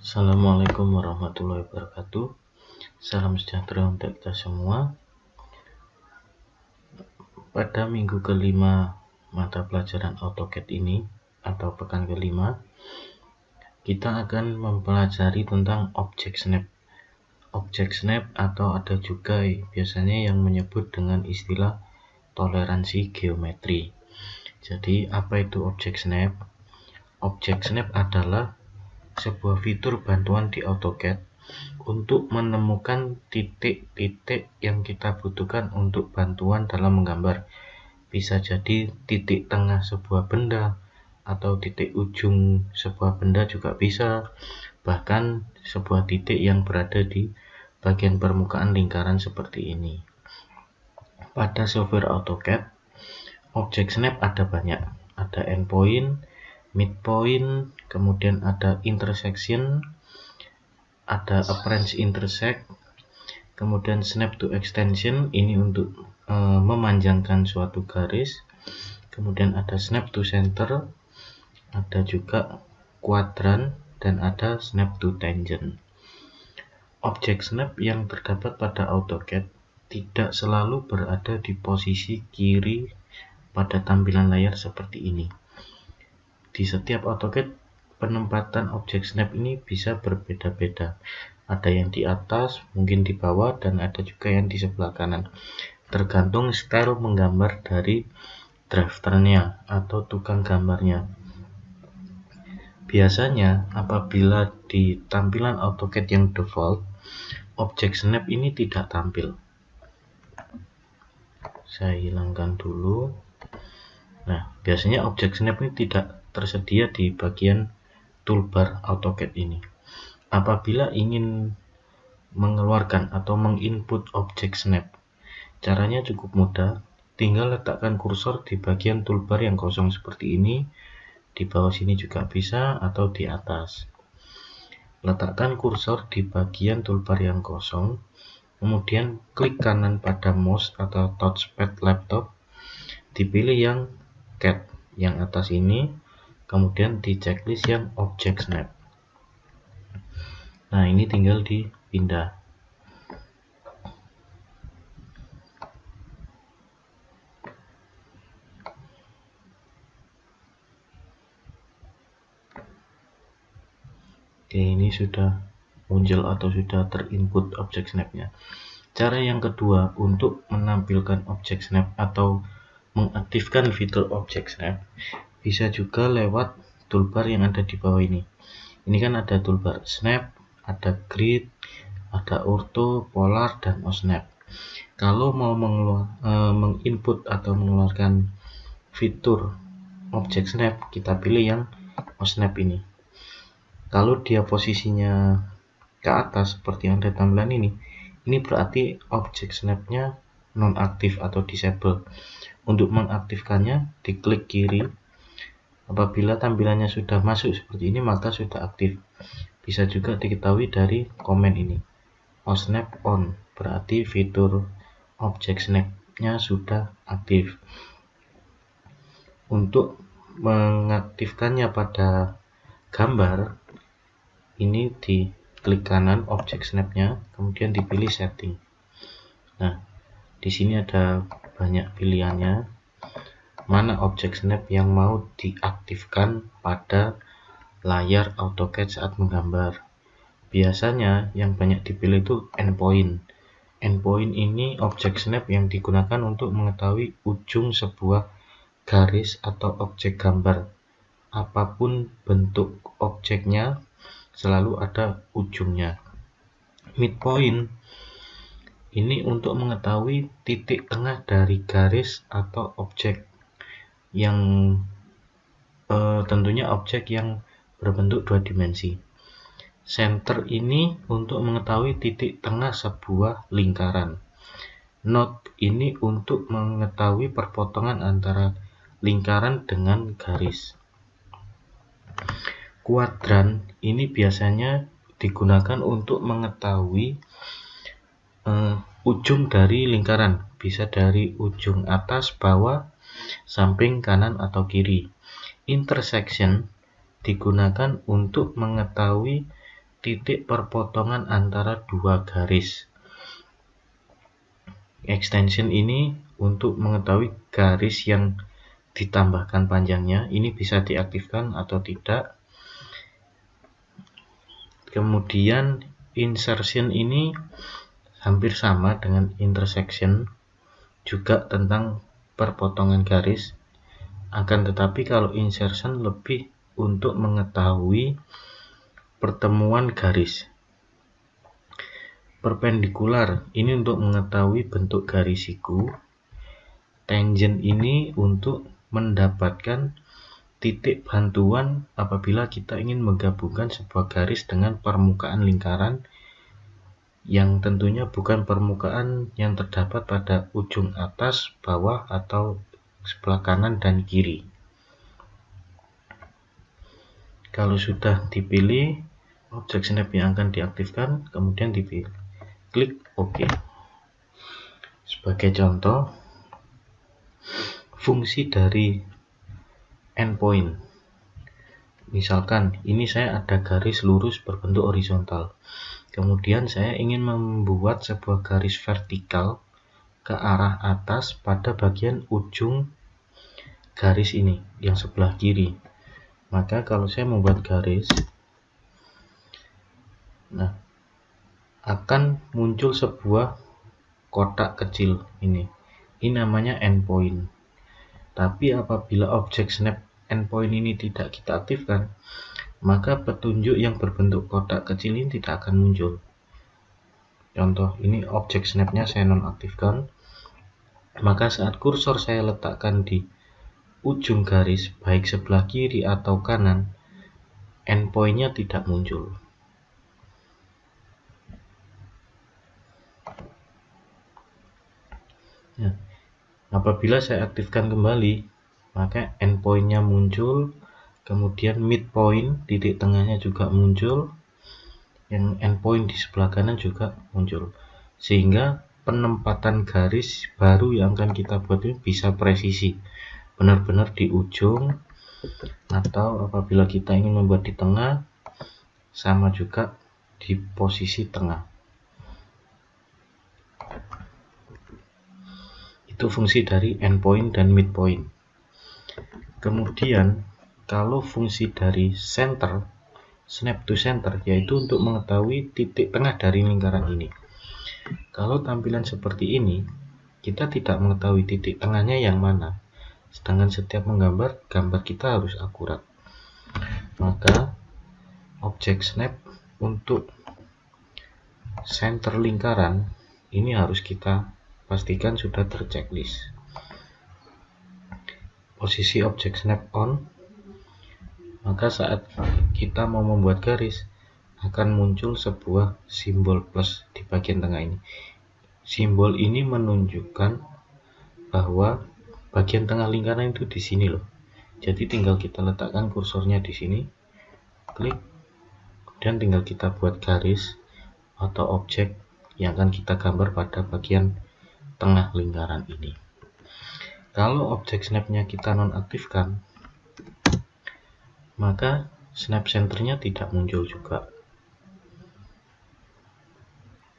Assalamualaikum warahmatullahi wabarakatuh. Salam sejahtera untuk kita semua. Pada minggu kelima mata pelajaran AutoCAD ini atau pekan kelima, kita akan mempelajari tentang Object Snap. Object Snap atau ada juga biasanya yang menyebut dengan istilah toleransi geometri. Jadi apa itu Object Snap? Object Snap adalah sebuah fitur bantuan di AutoCAD untuk menemukan titik-titik yang kita butuhkan untuk bantuan dalam menggambar. Bisa jadi titik tengah sebuah benda atau titik ujung sebuah benda juga bisa, bahkan sebuah titik yang berada di bagian permukaan lingkaran seperti ini. Pada software AutoCAD, Object Snap ada banyak. Ada endpoint, midpoint, kemudian ada intersection, ada appearance intersect, kemudian snap to extension, ini untuk memanjangkan suatu garis, kemudian ada snap to center, ada juga kuadran, dan ada snap to tangent. Object snap yang terdapat pada AutoCAD tidak selalu berada di posisi kiri pada tampilan layar seperti ini. Di setiap AutoCAD, penempatan object snap ini bisa berbeda-beda. Ada yang di atas, mungkin di bawah, dan ada juga yang di sebelah kanan. Tergantung style menggambar dari drafternya atau tukang gambarnya. Biasanya apabila di tampilan AutoCAD yang default, object snap ini tidak tampil. Saya hilangkan dulu. Nah, biasanya object snap ini tidak tersedia di bagian toolbar AutoCAD ini. Apabila ingin mengeluarkan atau menginput object snap, caranya cukup mudah. Tinggal letakkan kursor di bagian toolbar yang kosong seperti ini. Di bawah sini juga bisa, atau di atas. Letakkan kursor di bagian toolbar yang kosong, kemudian klik kanan pada mouse atau touchpad laptop, dipilih yang CAD yang atas ini, kemudian di checklist yang Object Snap. Nah, ini tinggal dipindah. Oke, ini sudah muncul atau sudah terinput Object Snap-nya. Cara yang kedua untuk menampilkan Object Snap atau mengaktifkan fitur Object Snap bisa juga lewat toolbar yang ada di bawah ini. Ini kan ada toolbar Snap, ada Grid, ada Ortho, Polar, dan OSnap. Kalau mau menginput atau mengeluarkan fitur Object Snap, kita pilih yang OSnap ini. Kalau dia posisinya ke atas seperti yang ada tampilan ini berarti Object Snap-nya nonaktif atau disable. Untuk mengaktifkannya, diklik kiri. Apabila tampilannya sudah masuk seperti ini, maka sudah aktif. Bisa juga diketahui dari komen ini. OSnap on, berarti fitur Object Snap-nya sudah aktif. Untuk mengaktifkannya pada gambar, ini diklik kanan Object Snap-nya, kemudian dipilih setting. Nah, di sini ada banyak pilihannya. Mana Object Snap yang mau diaktifkan pada layar AutoCAD saat menggambar. Biasanya yang banyak dipilih itu endpoint. Endpoint ini Object Snap yang digunakan untuk mengetahui ujung sebuah garis atau objek gambar. Apapun bentuk objeknya, selalu ada ujungnya. Midpoint ini untuk mengetahui titik tengah dari garis atau objek yang tentunya objek yang berbentuk dua dimensi. Center ini untuk mengetahui titik tengah sebuah lingkaran. Node ini untuk mengetahui perpotongan antara lingkaran dengan garis. Kuadran ini biasanya digunakan untuk mengetahui ujung dari lingkaran, bisa dari ujung atas, bawah, samping, kanan, atau kiri. Intersection digunakan untuk mengetahui titik perpotongan antara dua garis. Extension ini untuk mengetahui garis yang ditambahkan panjangnya, ini bisa diaktifkan atau tidak. Kemudian insertion ini hampir sama dengan intersection, juga tentang perpotongan garis. Akan tetapi kalau insertion lebih untuk mengetahui pertemuan garis. Perpendikular ini untuk mengetahui bentuk garis siku. Tangent ini untuk mendapatkan titik bantuan apabila kita ingin menggabungkan sebuah garis dengan permukaan lingkaran yang tentunya bukan permukaan yang terdapat pada ujung atas, bawah, atau sebelah kanan dan kiri. Kalau sudah dipilih objek snap yang akan diaktifkan, kemudian dipilih, klik OK. Sebagai contoh, fungsi dari endpoint. Misalkan ini saya ada garis lurus berbentuk horizontal. Kemudian saya ingin membuat sebuah garis vertikal ke arah atas pada bagian ujung garis ini yang sebelah kiri. Maka kalau saya membuat garis, nah, akan muncul sebuah kotak kecil ini. Ini namanya endpoint. Tapi apabila objek snap endpoint ini tidak kita aktifkan, maka petunjuk yang berbentuk kotak kecil ini tidak akan muncul. Contoh, ini objek snapnya saya nonaktifkan, maka saat kursor saya letakkan di ujung garis, baik sebelah kiri atau kanan, endpointnya tidak muncul. Nah, apabila saya aktifkan kembali, maka endpointnya muncul, kemudian midpoint, titik tengahnya juga muncul, yang endpoint di sebelah kanan juga muncul, sehingga penempatan garis baru yang akan kita buat ini bisa presisi, benar-benar di ujung, atau apabila kita ingin membuat di tengah, sama juga di posisi tengah. Itu fungsi dari endpoint dan midpoint. Kemudian kalau fungsi dari center, snap to center, yaitu untuk mengetahui titik tengah dari lingkaran ini. Kalau tampilan seperti ini, kita tidak mengetahui titik tengahnya yang mana. Sedangkan setiap menggambar, gambar kita harus akurat. Maka objek snap untuk center lingkaran ini harus kita pastikan sudah terchecklist. Posisi objek snap on, maka saat kita mau membuat garis akan muncul sebuah simbol plus di bagian tengah ini. Simbol ini menunjukkan bahwa bagian tengah lingkaran itu di sini loh. Jadi tinggal kita letakkan kursornya di sini, klik, dan tinggal kita buat garis atau objek yang akan kita gambar pada bagian tengah lingkaran ini. Kalau objek snapnya kita nonaktifkan, maka snap centernya tidak muncul juga.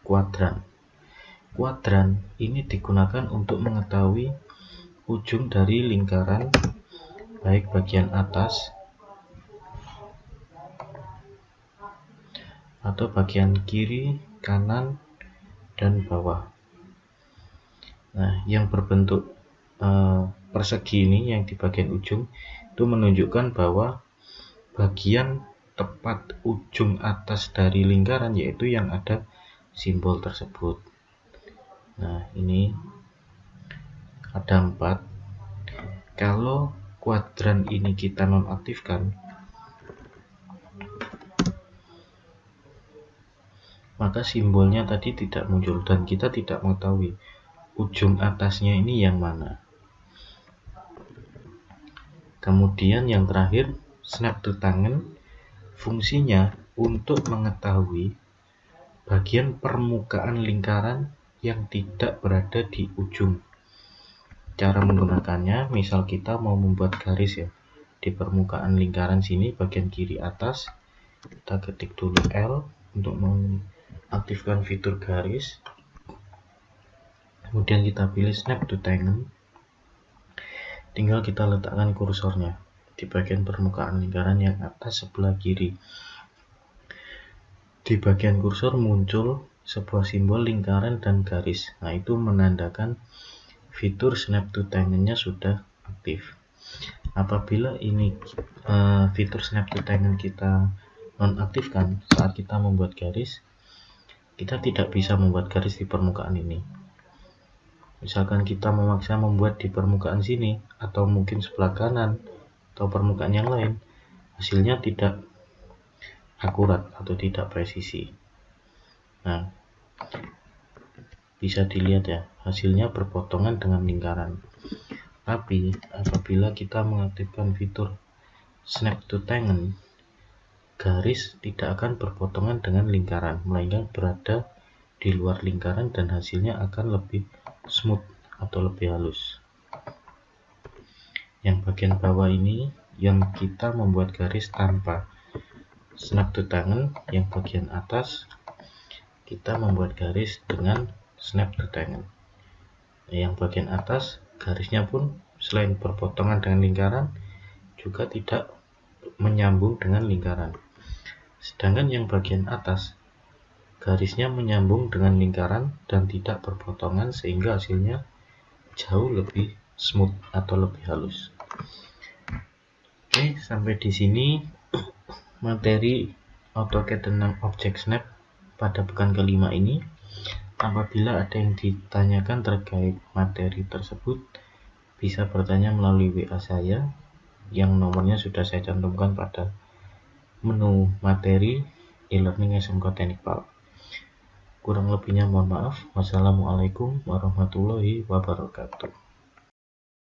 Kuadran ini digunakan untuk mengetahui ujung dari lingkaran, baik bagian atas atau bagian kiri, kanan, dan bawah. Nah, yang berbentuk persegi ini yang di bagian ujung itu menunjukkan bahwa bagian tepat ujung atas dari lingkaran yaitu yang ada simbol tersebut. Nah, ini ada 4. Kalau kuadran ini kita nonaktifkan, maka simbolnya tadi tidak muncul dan kita tidak mengetahui ujung atasnya ini yang mana. Kemudian yang terakhir, snap to tangan, fungsinya untuk mengetahui bagian permukaan lingkaran yang tidak berada di ujung. Cara menggunakannya, misal kita mau membuat garis ya di permukaan lingkaran sini bagian kiri atas, Kita ketik dulu L untuk mengaktifkan fitur garis. Kemudian kita pilih Snap to Tangen. Tinggal kita letakkan kursornya di bagian permukaan lingkaran yang atas sebelah kiri. Di bagian kursor muncul sebuah simbol lingkaran dan garis. Nah, itu menandakan fitur Snap to Tangen-nya sudah aktif. Apabila ini fitur Snap to Tangen kita nonaktifkan saat kita membuat garis, kita tidak bisa membuat garis di permukaan ini. Misalkan kita memaksa membuat di permukaan sini atau mungkin sebelah kanan atau permukaan yang lain, hasilnya tidak akurat atau tidak presisi. Nah, bisa dilihat ya, hasilnya berpotongan dengan lingkaran. Tapi apabila kita mengaktifkan fitur Snap to Tangen, garis tidak akan berpotongan dengan lingkaran, melainkan berada di luar lingkaran dan hasilnya akan lebih smooth atau lebih halus. Yang bagian bawah ini yang kita membuat garis tanpa Snap to Tangen, yang bagian atas kita membuat garis dengan Snap to Tangen. Yang bagian atas garisnya pun selain berpotongan dengan lingkaran juga tidak menyambung dengan lingkaran. Sedangkan yang bagian atas garisnya menyambung dengan lingkaran dan tidak berpotongan sehingga hasilnya jauh lebih smooth atau lebih halus. Oke, sampai di sini materi AutoCAD tentang Object Snap pada pekan kelima ini. Apabila ada yang ditanyakan terkait materi tersebut, bisa bertanya melalui WA saya yang nomornya sudah saya cantumkan pada menu materi e-learning SMK Teknik PAL. Kurang lebihnya mohon maaf. Wassalamualaikum warahmatullahi wabarakatuh.